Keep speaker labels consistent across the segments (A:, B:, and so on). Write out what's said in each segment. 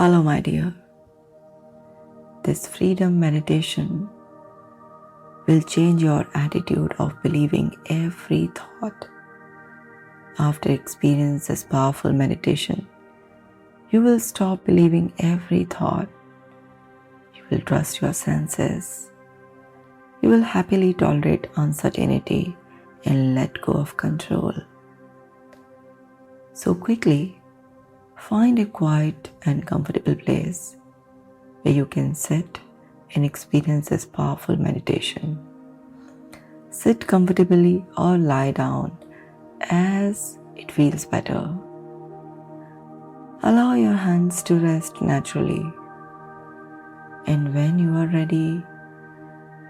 A: Hello, my dear. This freedom meditation will change your attitude of believing every thought. After experiencing this powerful meditation, you will stop believing every thought. You will trust your senses. You will happily tolerate uncertainty and let go of control. So quickly, find a quiet and comfortable place where you can sit and experience this powerful meditation. Sit comfortably or lie down as it feels better. Allow your hands to rest naturally. And when you are ready,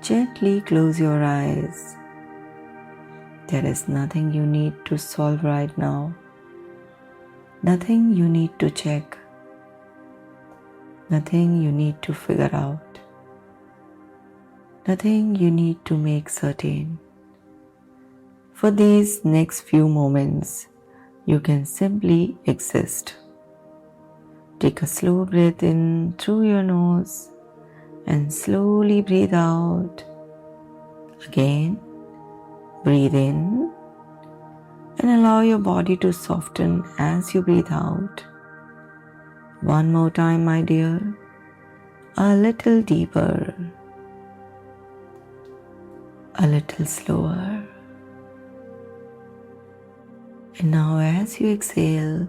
A: gently close your eyes. There is nothing you need to solve right now. Nothing you need to check. Nothing you need to figure out. Nothing you need to make certain. For these next few moments, you can simply exist. Take a slow breath in through your nose and slowly breathe out. Again, breathe in and allow your body to soften as you breathe out. One more time, my dear. A little deeper. A little slower. And now as you exhale,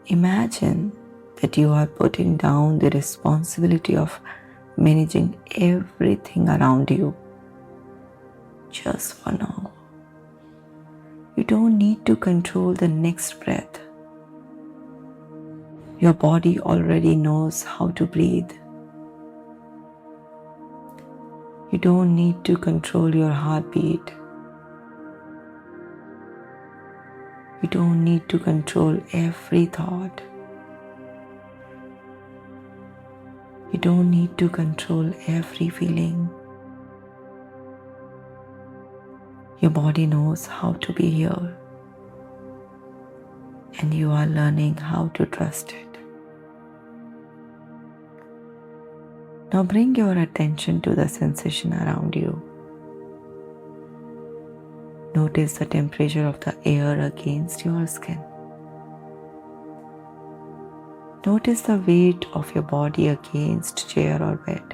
A: imagine that you are putting down the responsibility of managing everything around you. Just for now. You don't need to control the next breath. Your body already knows how to breathe. You don't need to control your heartbeat. You don't need to control every thought. You don't need to control every feeling. Your body knows how to be here, and you are learning how to trust it. Now bring your attention to the sensation around you. Notice the temperature of the air against your skin. Notice the weight of your body against chair or bed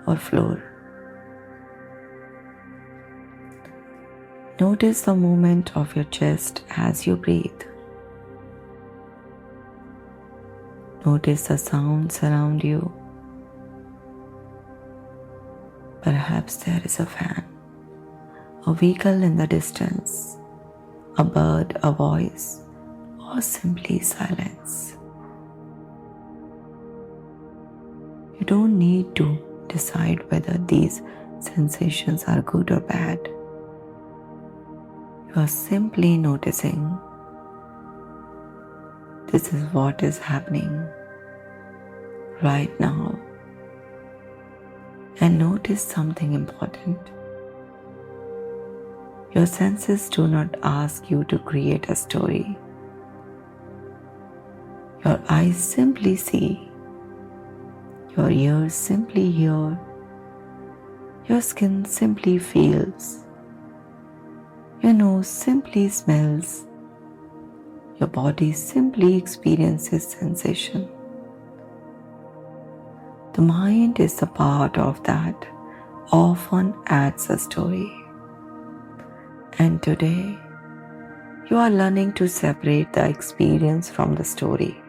A: or floor. Notice the movement of your chest as you breathe. Notice the sounds around you. Perhaps there is a fan, a vehicle in the distance, a bird, a voice, or simply silence. You don't need to decide whether these sensations are good or bad. You are simply noticing. This is what is happening right now. And notice something important. Your senses do not ask you to create a story. Your eyes simply see. Your ears simply hear. Your skin simply feels. Your nose simply smells. Your body simply experiences sensation. The mind is a part of that, often adds a story. And today, you are learning to separate the experience from the story.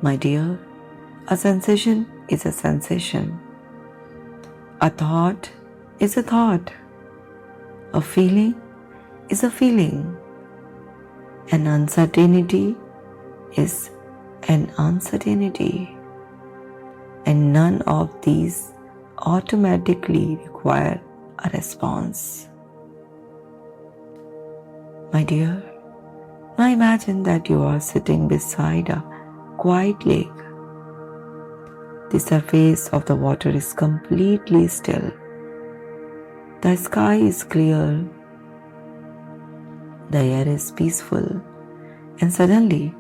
A: My dear, a sensation is a sensation. A thought is a thought. A feeling is a feeling. An uncertainty is an uncertainty. And none of these automatically require a response. My dear, now imagine that you are sitting beside a quiet lake. The surface of the water is completely still. The sky is clear. The air is peaceful. And suddenly,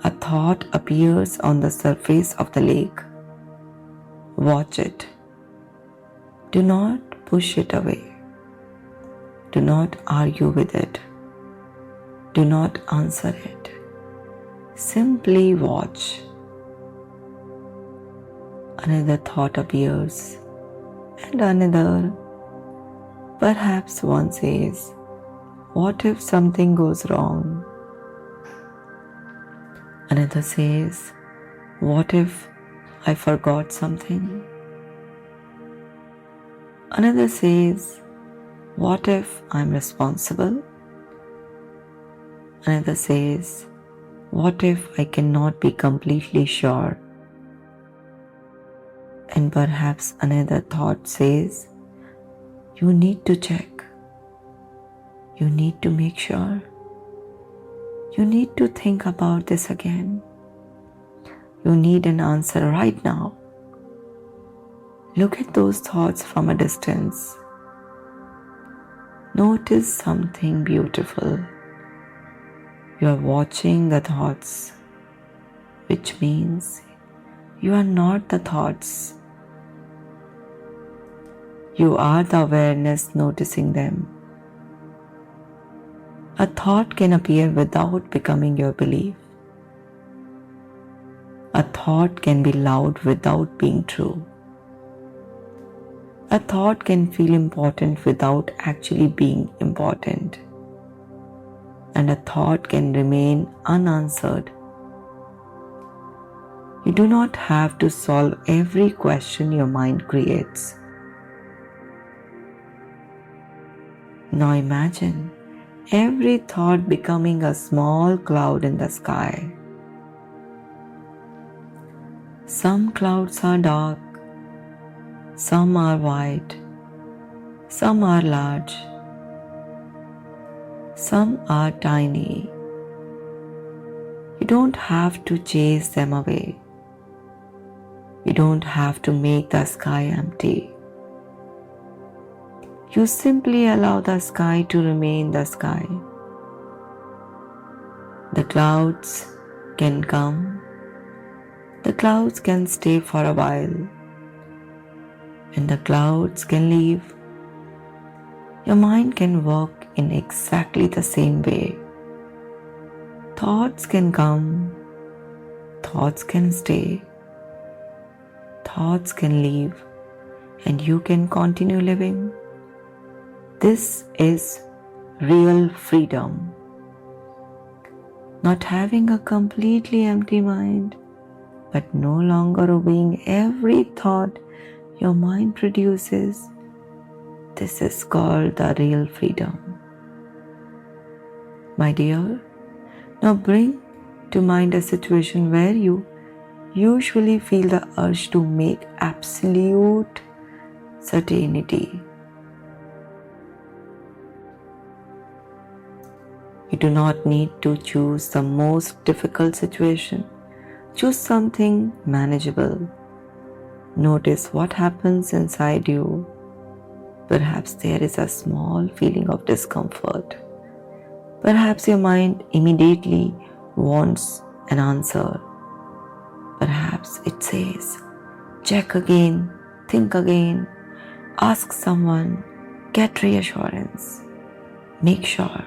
A: A thought appears on the surface of the lake. Watch it. Do not push it away. Do not argue with it. Do not answer it. Simply watch. Another thought appears, and another. Perhaps one says, "What if something goes wrong?" Another says, "What if I forgot something?" Another says, "What if I'm responsible?" Another says, "What if I cannot be completely sure?" And perhaps another thought says, "You need to check. You need to make sure. You need to think about this again. You need an answer right now." Look at those thoughts from a distance. Notice something beautiful. You are watching the thoughts, which means you are not the thoughts. You are the awareness noticing them. A thought can appear without becoming your belief. A thought can be loud without being true. A thought can feel important without actually being important. And a thought can remain unanswered. You do not have to solve every question your mind creates. Now imagine every thought becoming a small cloud in the sky. Some clouds are dark, some are white, some are large, some are tiny. You don't have to chase them away. You don't have to make the sky empty. You simply allow the sky to remain the sky. The clouds can come. The clouds can stay for a while. And the clouds can leave. Your mind can work in exactly the same way. Thoughts can come. Thoughts can stay. Thoughts can leave. And you can continue living. This is real freedom. Not having a completely empty mind, but no longer obeying every thought your mind produces. This is called the real freedom. My dear, now bring to mind a situation where you usually feel the urge to make absolute certainty. You do not need to choose the most difficult situation. Choose something manageable. Notice what happens inside you. Perhaps there is a small feeling of discomfort. Perhaps your mind immediately wants an answer. Perhaps it says, check again, think again, ask someone, get reassurance. Make sure.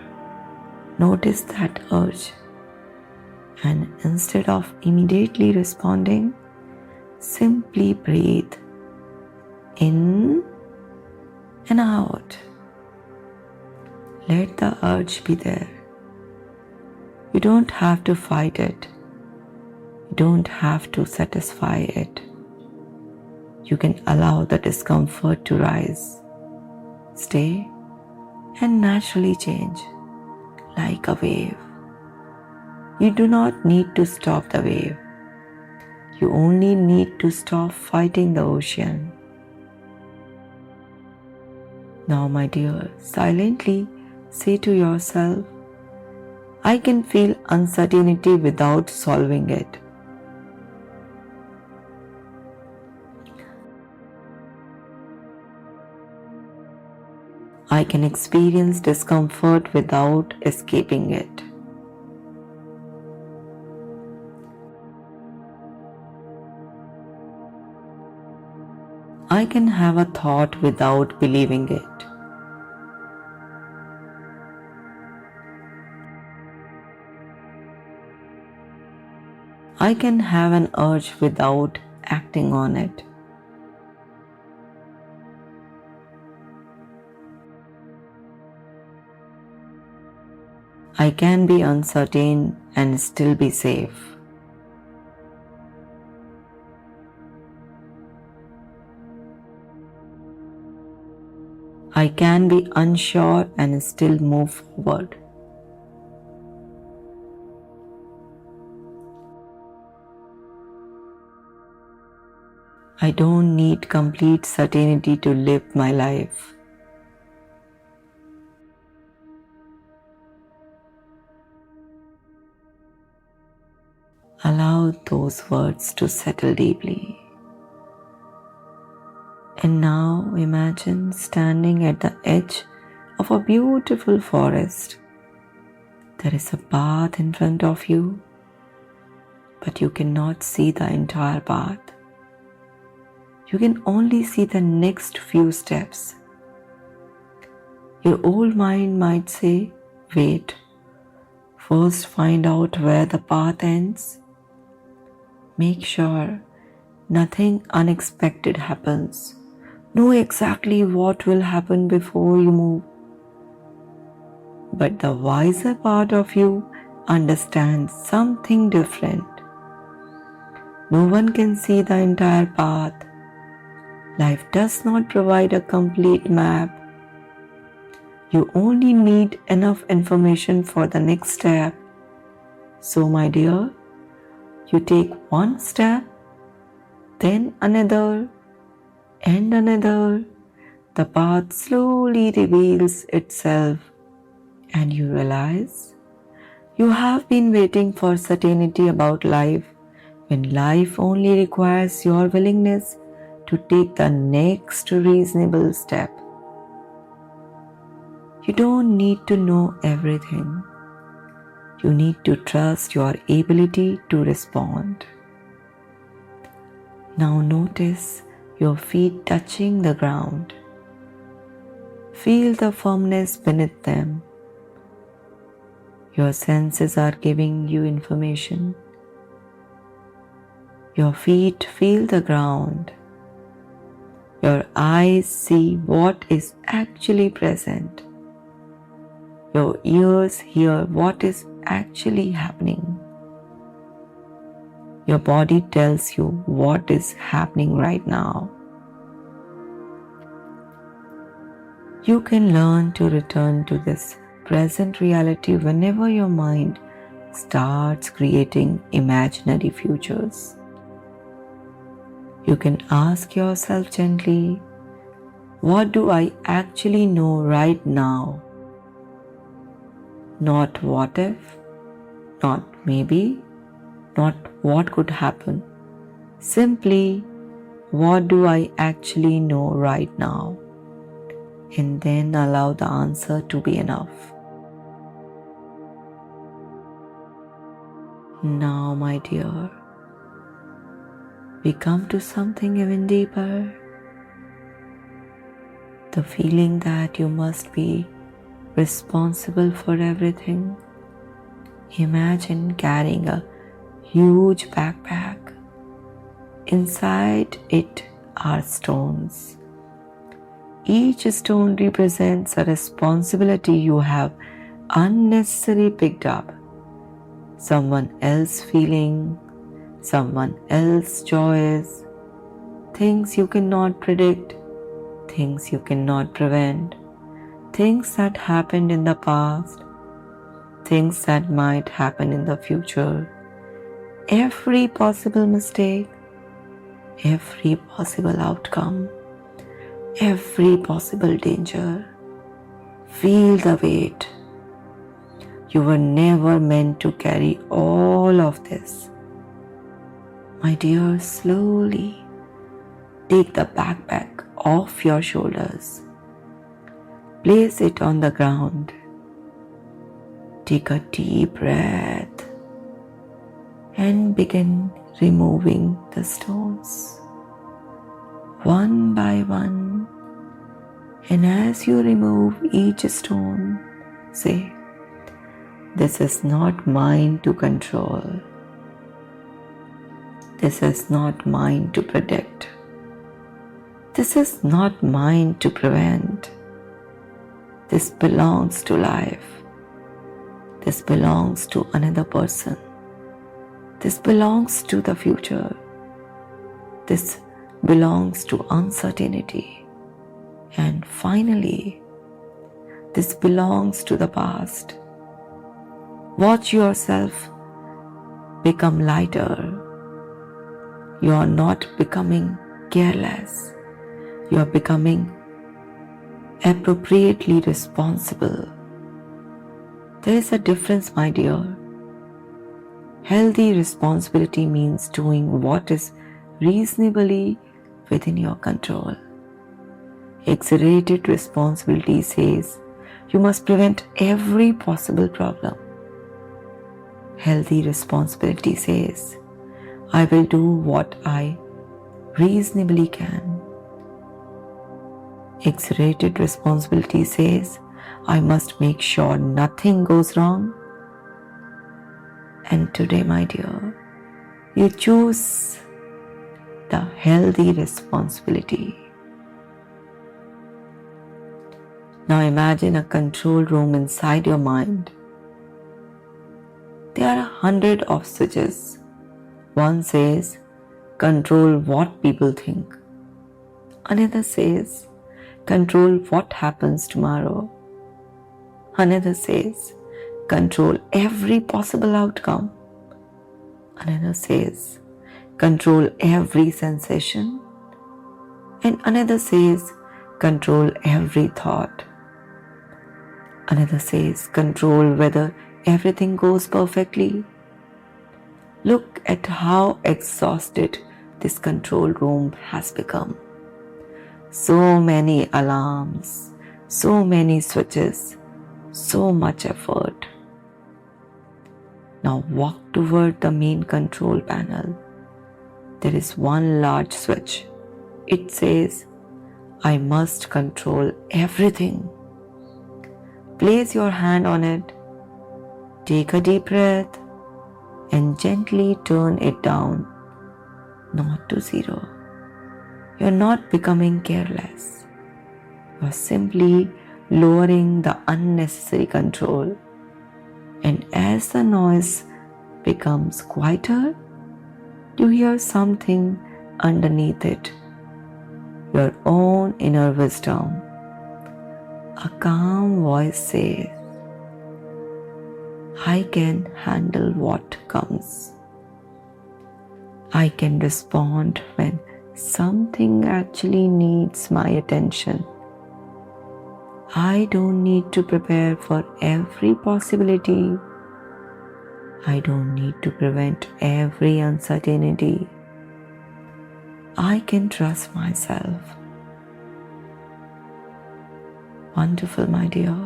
A: Notice that urge. And instead of immediately responding, simply breathe in and out. Let the urge be there. You don't have to fight it. You don't have to satisfy it. You can allow the discomfort to rise, stay, and naturally change like a wave. You do not need to stop the wave. You only need to stop fighting the ocean. Now, my dear, silently say to yourself, I can feel uncertainty without solving it. I can experience discomfort without escaping it. I can have a thought without believing it. I can have an urge without acting on it. I can be uncertain and still be safe. I can be unsure and still move forward. I don't need complete certainty to live my life. Allow those words to settle deeply. And now imagine standing at the edge of a beautiful forest. There is a path in front of you, but you cannot see the entire path. You can only see the next few steps. Your old mind might say, wait, first find out where the path ends. Make sure nothing unexpected happens. Know exactly what will happen before you move. But the wiser part of you understands something different. No one can see the entire path. Life does not provide a complete map. You only need enough information for the next step. So, my dear, you take one step, then another, and another. The path slowly reveals itself, and you realize you have been waiting for certainty about life when life only requires your willingness to take the next reasonable step. You don't need to know everything. You need to trust your ability to respond. Now notice your feet touching the ground. Feel the firmness beneath them. Your senses are giving you information. Your feet feel the ground. Your eyes see what is actually present. Your ears hear what is actually happening. Your body tells you what is happening right now. You can learn to return to this present reality whenever your mind starts creating imaginary futures. You can ask yourself gently, what do I actually know right now? Not what if, not maybe, not what could happen. Simply, what do I actually know right now? And then allow the answer to be enough. Now, my dear, we come to something even deeper. The feeling that you must be responsible for everything. Imagine carrying a huge backpack. Inside it are stones. Each stone represents a responsibility you have unnecessarily picked up. Someone else's feeling, someone else's joys, things you cannot predict, things you cannot prevent, things that happened in the past, things that might happen in the future, every possible mistake, every possible outcome, every possible danger. Feel the weight. You were never meant to carry all of this. My dear, slowly take the backpack off your shoulders. Place it on the ground. Take a deep breath and begin removing the stones, one by one. And as you remove each stone, say, "This is not mine to control. This is not mine to predict. This is not mine to prevent. This belongs to life. This belongs to another person. This belongs to the future. This belongs to uncertainty. And finally, this belongs to the past." Watch yourself become lighter. You are not becoming careless. You are becoming appropriately responsible. There is a difference, my dear. Healthy responsibility means doing what is reasonably within your control. Exaggerated responsibility says you must prevent every possible problem. Healthy responsibility says, "I will do what I reasonably can." Exaggerated responsibility says, "I must make sure nothing goes wrong." And today, my dear, you choose the healthy responsibility. Now imagine a control room inside your mind. There are 100 of switches. One says, "Control what people think." Another says, "Control what happens tomorrow." Another says, "Control every possible outcome." Another says, "Control every sensation." And another says, "Control every thought." Another says, "Control whether everything goes perfectly." Look at how exhausted this control room has become. So many alarms, so many switches, so much effort. Now walk toward the main control panel. There is one large switch. It says, "I must control everything." Place your hand on it, take a deep breath, and gently turn it down, not to 0. You're not becoming careless. You're simply lowering the unnecessary control. And as the noise becomes quieter, you hear something underneath it, your own inner wisdom. A calm voice says, "I can handle what comes. I can respond when something actually needs my attention. I don't need to prepare for every possibility. I don't need to prevent every uncertainty. I can trust myself." Wonderful, my dear.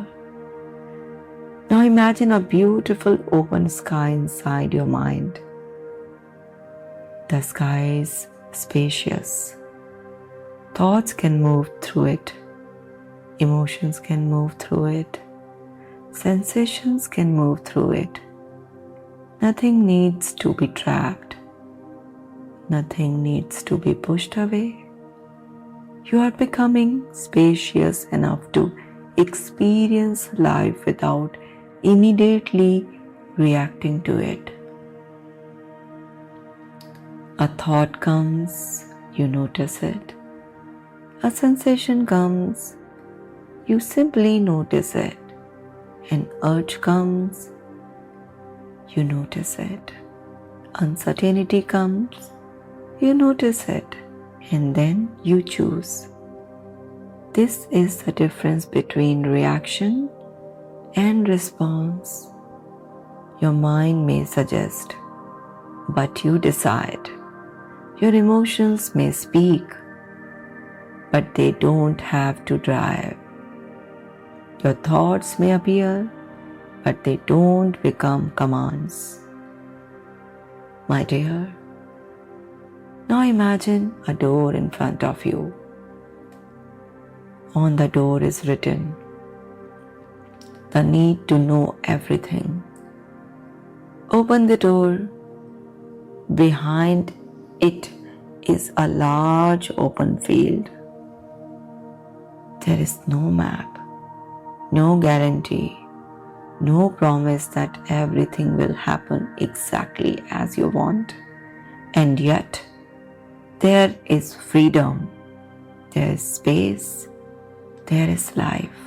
A: Now imagine a beautiful open sky inside your mind. The sky is spacious. Thoughts can move through it. Emotions can move through it. Sensations can move through it. Nothing needs to be trapped. Nothing needs to be pushed away. You are becoming spacious enough to experience life without immediately reacting to it. A thought comes, you notice it. A sensation comes, you simply notice it. An urge comes, you notice it. Uncertainty comes, you notice it, and then you choose. This is the difference between reaction and response. Your mind may suggest, but you decide. Your emotions may speak, but they don't have to drive. Your thoughts may appear, but they don't become commands. My dear, now Now imagine a door in front of you. On the door is written, the need to know everything. Open the door. Behind it is a large open field. There is no map, no guarantee, no promise that everything will happen exactly as you want. And yet, there is freedom, there is space, there is life.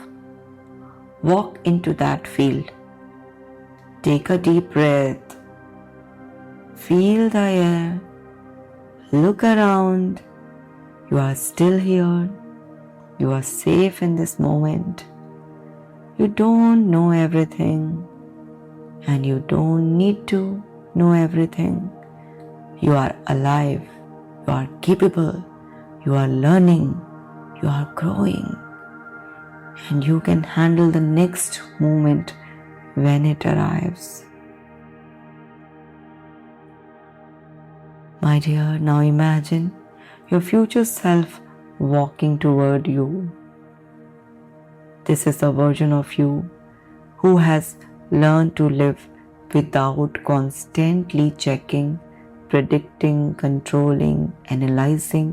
A: Walk into that field. Take a deep breath. Feel the air. Look around. You are still here. You are safe in this moment. You don't know everything, and you don't need to know everything. You are alive. You are capable. You are learning. You are growing. And you can handle the next moment when it arrives. My dear, now imagine your future self walking toward you. This is the version of you who has learned to live without constantly checking, predicting, controlling, analyzing,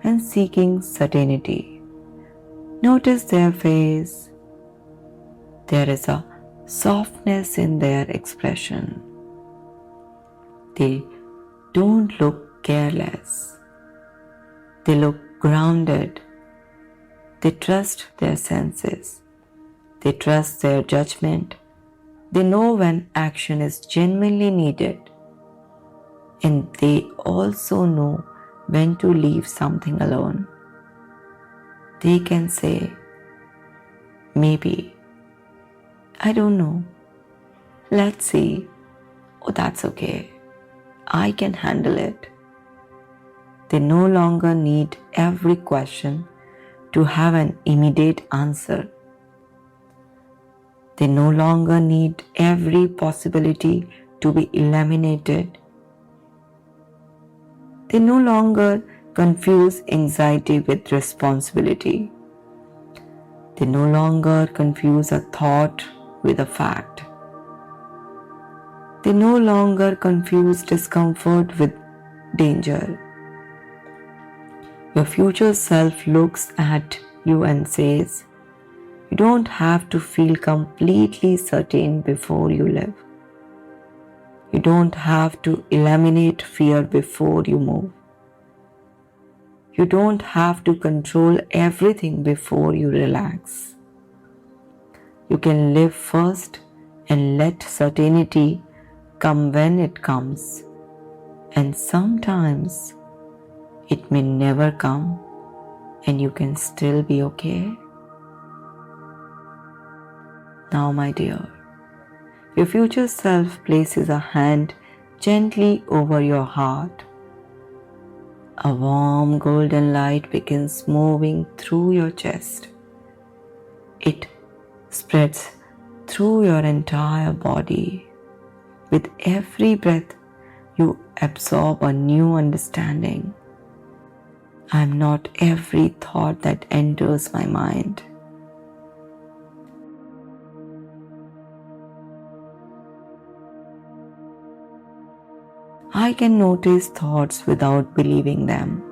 A: and seeking certainty. Notice their face. There is a softness in their expression. They don't look careless. They look grounded. They trust their senses. They trust their judgment. They know when action is genuinely needed. And they also know when to leave something alone. They can say, maybe, I don't know, let's see, oh that's okay, I can handle it. They no longer need every question to have an immediate answer. They no longer need every possibility to be eliminated. They no longer confuse anxiety with responsibility. They no longer confuse a thought with a fact. They no longer confuse discomfort with danger. Your future self looks at you and says, you don't have to feel completely certain before you live. You don't have to eliminate fear before you move. You don't have to control everything before you relax. You can live first and let certainty come when it comes. And sometimes it may never come and you can still be okay. Now, my dear, your future self places a hand gently over your heart. A warm golden light begins moving through your chest. It spreads through your entire body. With every breath, you absorb a new understanding. I am not every thought that enters my mind. I can notice thoughts without believing them.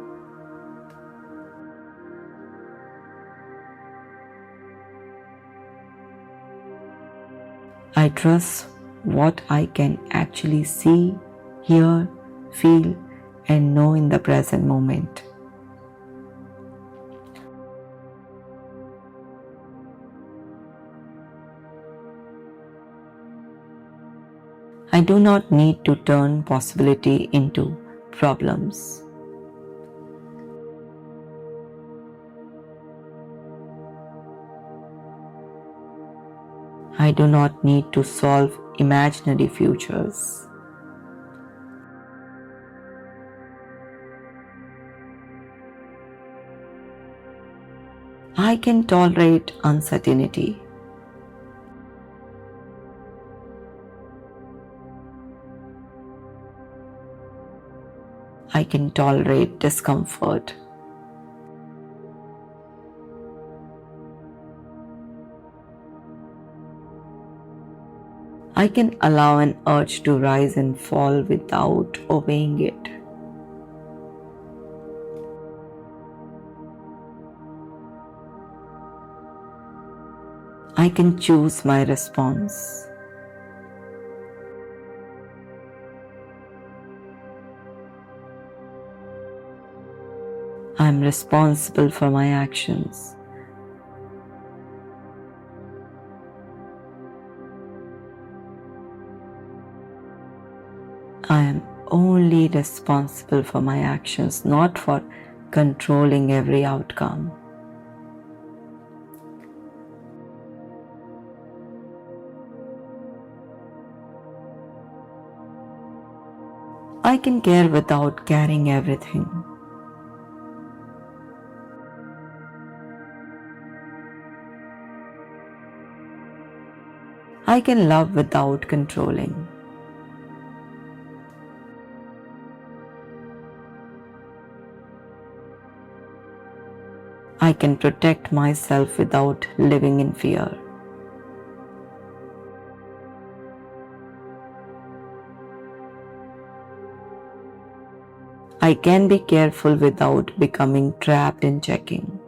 A: I trust what I can actually see, hear, feel, and know in the present moment. I do not need to turn possibility into problems. I do not need to solve imaginary futures. I can tolerate uncertainty. I can tolerate discomfort. I can allow an urge to rise and fall without obeying it. I can choose my response. I am responsible for my actions. I am only responsible for my actions, not for controlling every outcome. I can care without carrying everything. I can love without controlling. I can protect myself without living in fear. I can be careful without becoming trapped in checking.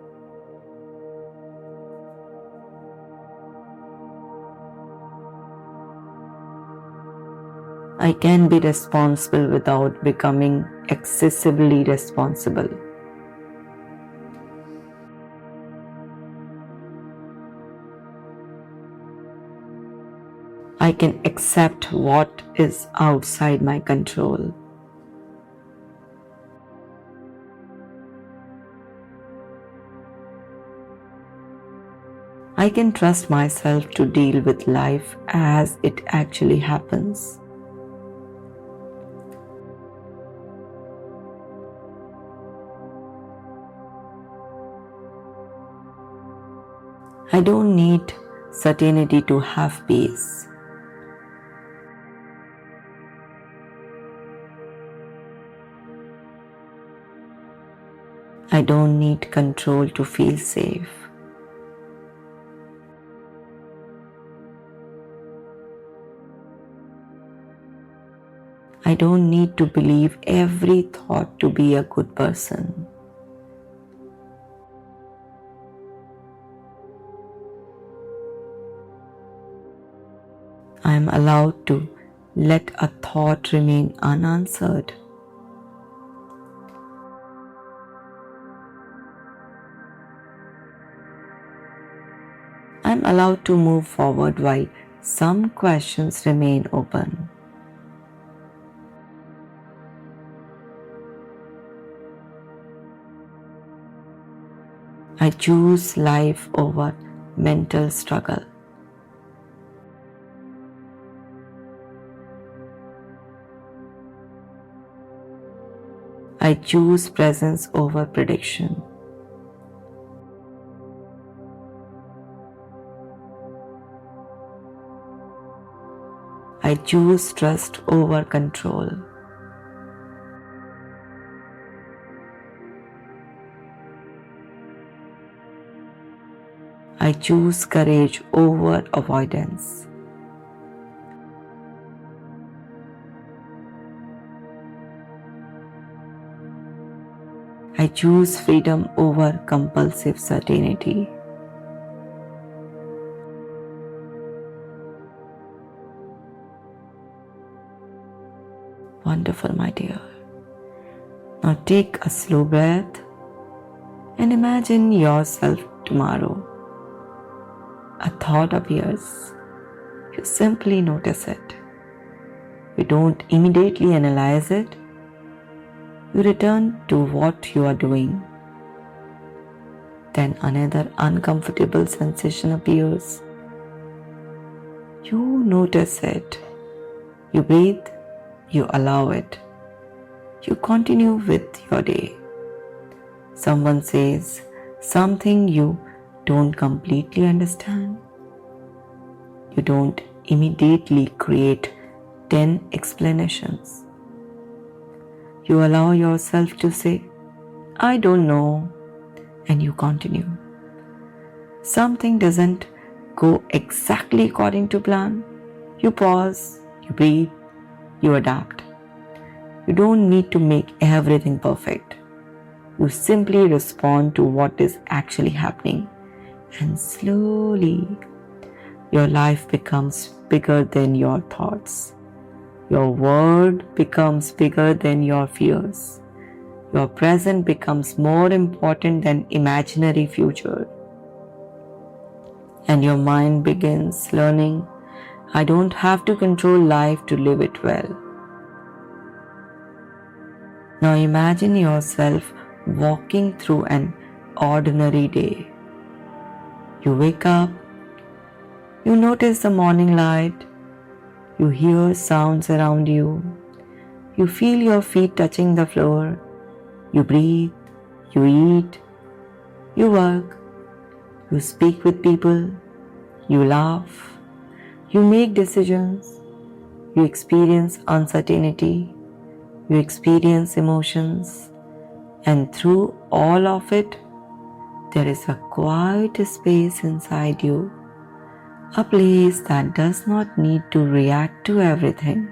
A: I can be responsible without becoming excessively responsible. I can accept what is outside my control. I can trust myself to deal with life as it actually happens. I don't need certainty to have peace. I don't need control to feel safe. I don't need to believe every thought to be a good person. I am allowed to let a thought remain unanswered. I am allowed to move forward while some questions remain open. I choose life over mental struggle. I choose presence over prediction. I choose trust over control. I choose courage over avoidance. I choose freedom over compulsive certainty. Wonderful, my dear. Now take a slow breath and imagine yourself tomorrow. A thought appears. You simply notice it. You don't immediately analyze it. You return to what you are doing. Then another uncomfortable sensation appears. You notice it. You breathe. You allow it. You continue with your day. Someone says something you don't completely understand. You don't immediately create 10 explanations. You allow yourself to say, I don't know, and you continue. Something doesn't go exactly according to plan. You pause, you breathe, you adapt. You don't need to make everything perfect. You simply respond to what is actually happening, and slowly your life becomes bigger than your thoughts. Your world becomes bigger than your fears. Your present becomes more important than imaginary future. And your mind begins learning, I don't have to control life to live it well. Now imagine yourself walking through an ordinary day. You wake up, you notice the morning light, you hear sounds around you, you feel your feet touching the floor, you breathe, you eat, you work, you speak with people, you laugh, you make decisions, you experience uncertainty, you experience emotions, and through all of it, there is a quiet space inside you, a place that does not need to react to everything.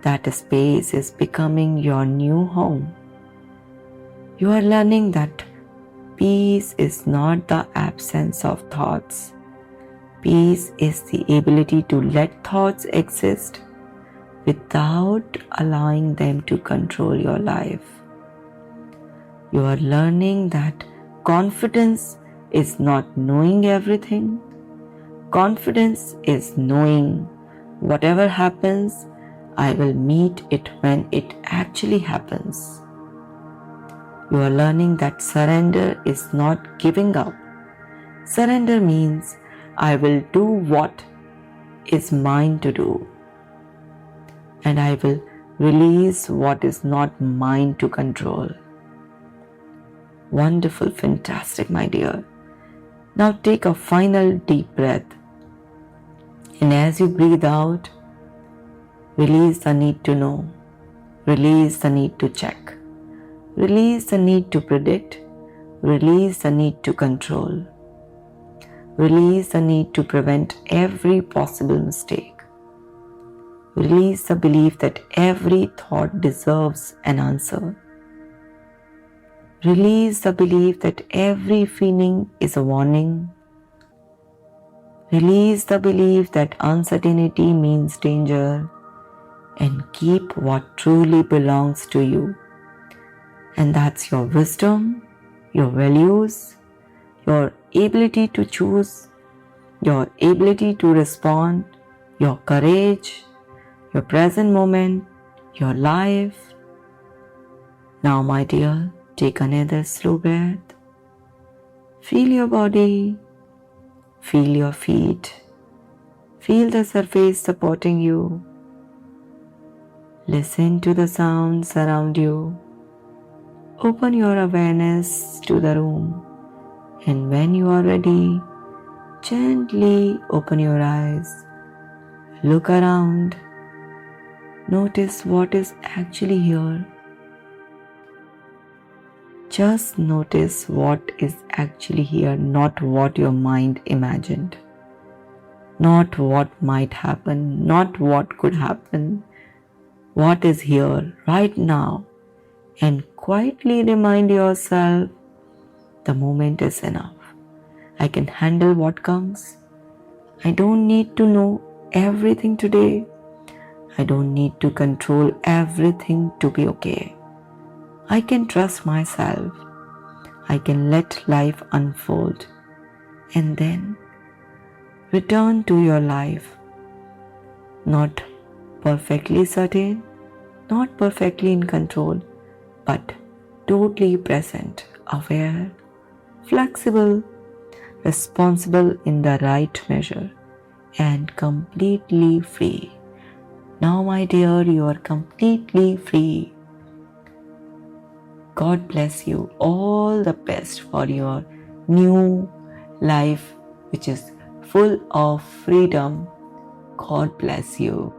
A: That space is becoming your new home. You are learning that peace is not the absence of thoughts. Peace is the ability to let thoughts exist without allowing them to control your life. You are learning that confidence is not knowing everything. Confidence is knowing whatever happens, I will meet it when it actually happens. You are learning that surrender is not giving up. Surrender means I will do what is mine to do, and I will release what is not mine to control. Wonderful, fantastic, my dear. Now take a final deep breath. And as you breathe out, release the need to know. Release the need to check. Release the need to predict. Release the need to control. Release the need to prevent every possible mistake. Release the belief that every thought deserves an answer. Release the belief that every feeling is a warning. Release the belief that uncertainty means danger, and keep what truly belongs to you. And that's your wisdom, your values, your ability to choose, your ability to respond, your courage, your present moment, your life. Now, my dear, take another slow breath. Feel your body. Feel your feet. Feel the surface supporting you. Listen to the sounds around you. Open your awareness to the room. And when you are ready, gently open your eyes. Look around. Notice what is actually here. Just notice what is actually here, not what your mind imagined. Not what might happen, not what could happen. What is here right now. And quietly remind yourself, the moment is enough. I can handle what comes. I don't need to know everything today. I don't need to control everything to be okay. I can trust myself. I can let life unfold. And then return to your life. Not perfectly certain, not perfectly in control, but totally present, aware, flexible, responsible in the right measure, and completely free. Now, my dear, you are completely free. God bless you. All the best for your new life, which is full of freedom. God bless you.